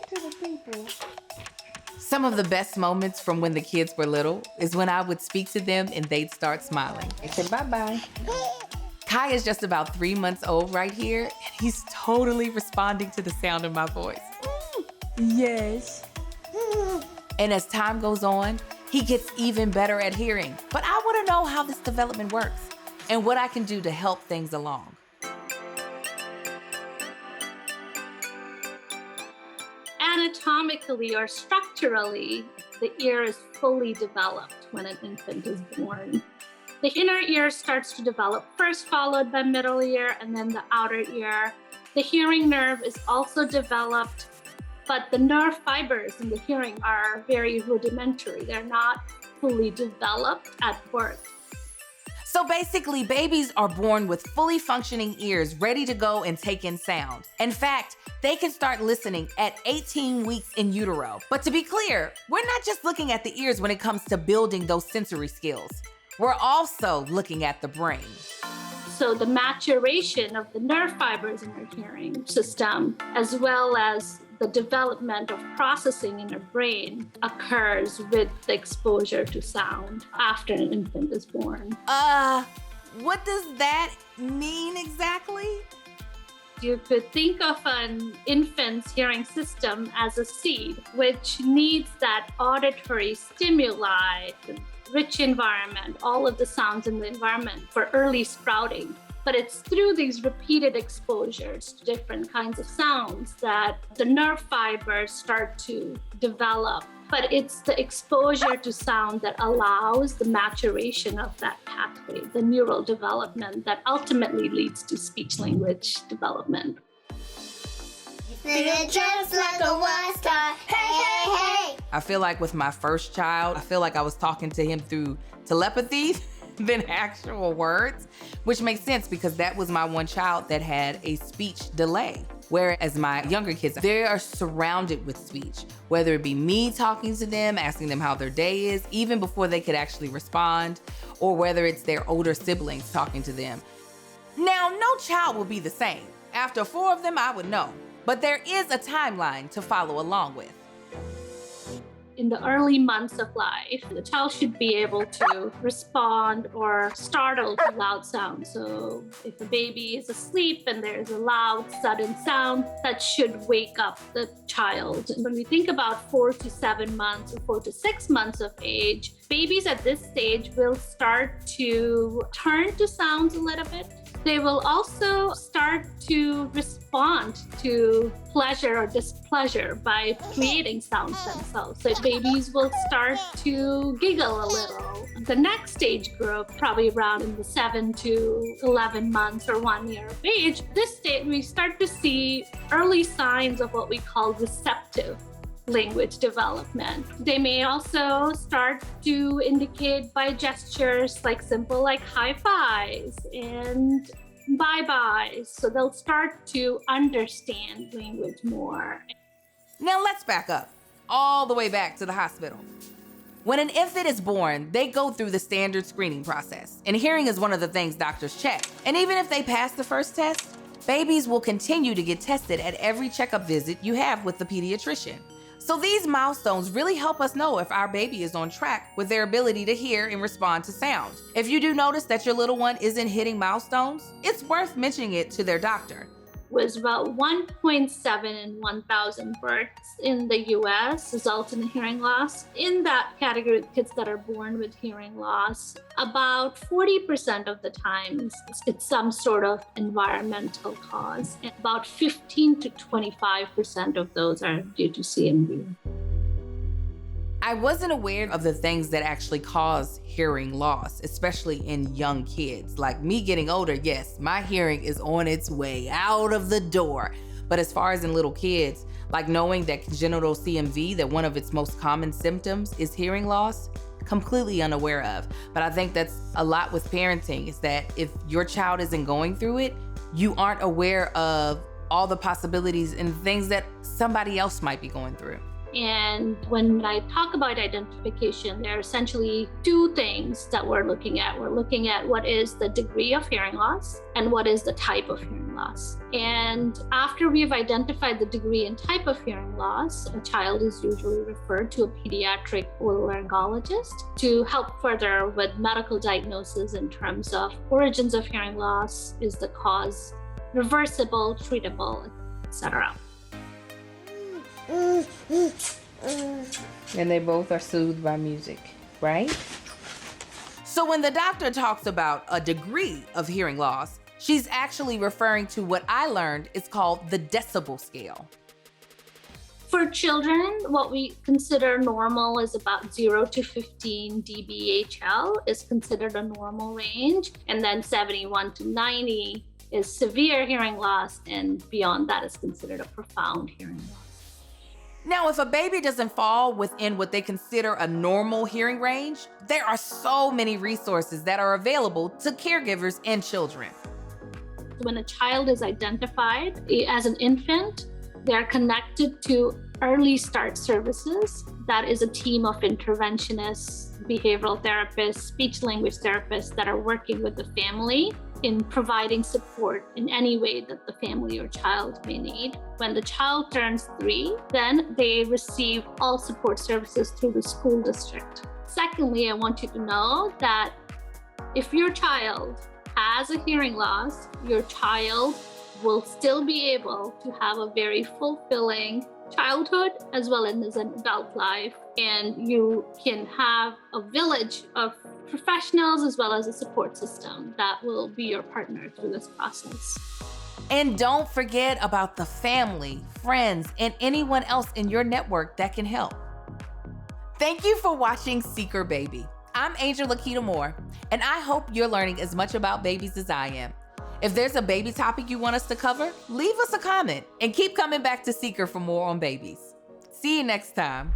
to the people. Some of the best moments from when the kids were little is when I would speak to them and they'd start smiling. I said bye-bye. Kai is just about 3 months old right here, and he's totally responding to the sound of my voice. Yes. And as time goes on, he gets even better at hearing. But I want to know how this development works and what I can do to help things along. Anatomically or structurally, the ear is fully developed when an infant is born. The inner ear starts to develop first, followed by middle ear, and then the outer ear. The hearing nerve is also developed, but the nerve fibers in the hearing are very rudimentary. They're not fully developed at birth. So basically, babies are born with fully functioning ears ready to go and take in sound. In fact, they can start listening at 18 weeks in utero. But to be clear, we're not just looking at the ears when it comes to building those sensory skills. We're also looking at the brain. So the maturation of the nerve fibers in our hearing system, as well as the development of processing in our brain, occurs with the exposure to sound after an infant is born. What does that mean exactly? You could think of an infant's hearing system as a seed, which needs that auditory stimuli, the rich environment, all of the sounds in the environment for early sprouting. But it's through these repeated exposures to different kinds of sounds that the nerve fibers start to develop. But it's the exposure to sound that allows the maturation of that pathway, the neural development that ultimately leads to speech-language development. Singing just like a rock star. Hey, hey, hey. I feel like with my first child, I feel like I was talking to him through telepathy than actual words, which makes sense because that was my one child that had a speech delay. Whereas my younger kids, they are surrounded with speech, whether it be me talking to them, asking them how their day is, even before they could actually respond, or whether it's their older siblings talking to them. Now, no child will be the same. After 4 of them, I would know. But there is a timeline to follow along with. In the early months of life, the child should be able to respond or startle to loud sounds. So if a baby is asleep and there's a loud, sudden sound, that should wake up the child. When we think about 4 to 7 months or 4 to 6 months of age, babies at this stage will start to turn to sounds a little bit. They will also start to respond to pleasure or displeasure by creating sounds themselves. So babies will start to giggle a little. The next stage group, probably around in the 7 to 11 months or 1 year of age, this stage we start to see early signs of what we call receptive language development. They may also start to indicate by gestures like simple like high fives and bye-byes. So they'll start to understand language more. Now let's back up, all the way back to the hospital. When an infant is born, they go through the standard screening process, and hearing is one of the things doctors check. And even if they pass the first test, babies will continue to get tested at every checkup visit you have with the pediatrician. So these milestones really help us know if our baby is on track with their ability to hear and respond to sound. If you do notice that your little one isn't hitting milestones, it's worth mentioning it to their doctor. Was about 1.7 in 1,000 births in the US result in hearing loss. In that category of kids that are born with hearing loss, about 40% of the times it's some sort of environmental cause. And about 15 to 25% of those are due to CMV. I wasn't aware of the things that actually cause hearing loss, especially in young kids. Like me getting older, yes, my hearing is on its way out of the door. But as far as in little kids, like knowing that congenital CMV, that one of its most common symptoms is hearing loss, completely unaware of. But I think that's a lot with parenting, is that if your child isn't going through it, you aren't aware of all the possibilities and things that somebody else might be going through. And when I talk about identification, there are essentially 2 things that we're looking at. We're looking at what is the degree of hearing loss and what is the type of hearing loss. loss. And after we've identified the degree and type of hearing loss, a child is usually referred to a pediatric otolaryngologist to help further with medical diagnosis in terms of origins of hearing loss, is the cause reversible, treatable, etc. And they both are soothed by music, right? So when the doctor talks about a degree of hearing loss, she's actually referring to what I learned is called the Decibel Scale. For children, what we consider normal is about 0 to 15 dBHL is considered a normal range, and then 71 to 90 is severe hearing loss, and beyond that is considered a profound hearing loss. Now, if a baby doesn't fall within what they consider a normal hearing range, there are so many resources that are available to caregivers and children. When a child is identified as an infant, they're connected to Early Start Services. That is a team of interventionists, behavioral therapists, speech-language therapists that are working with the family in providing support in any way that the family or child may need. When the child turns 3, then they receive all support services through the school district. Secondly, I want you to know that if your child has a hearing loss, your child will still be able to have a very fulfilling childhood as well as an adult life, and you can have a village of professionals as well as a support system that will be your partner through this process. And don't forget about the family, friends, and anyone else in your network that can help. Thank you for watching Seeker Baby. I'm Angel Laketa Moore, and I hope you're learning as much about babies as I am. If there's a baby topic you want us to cover, leave us a comment and keep coming back to Seeker for more on babies. See you next time.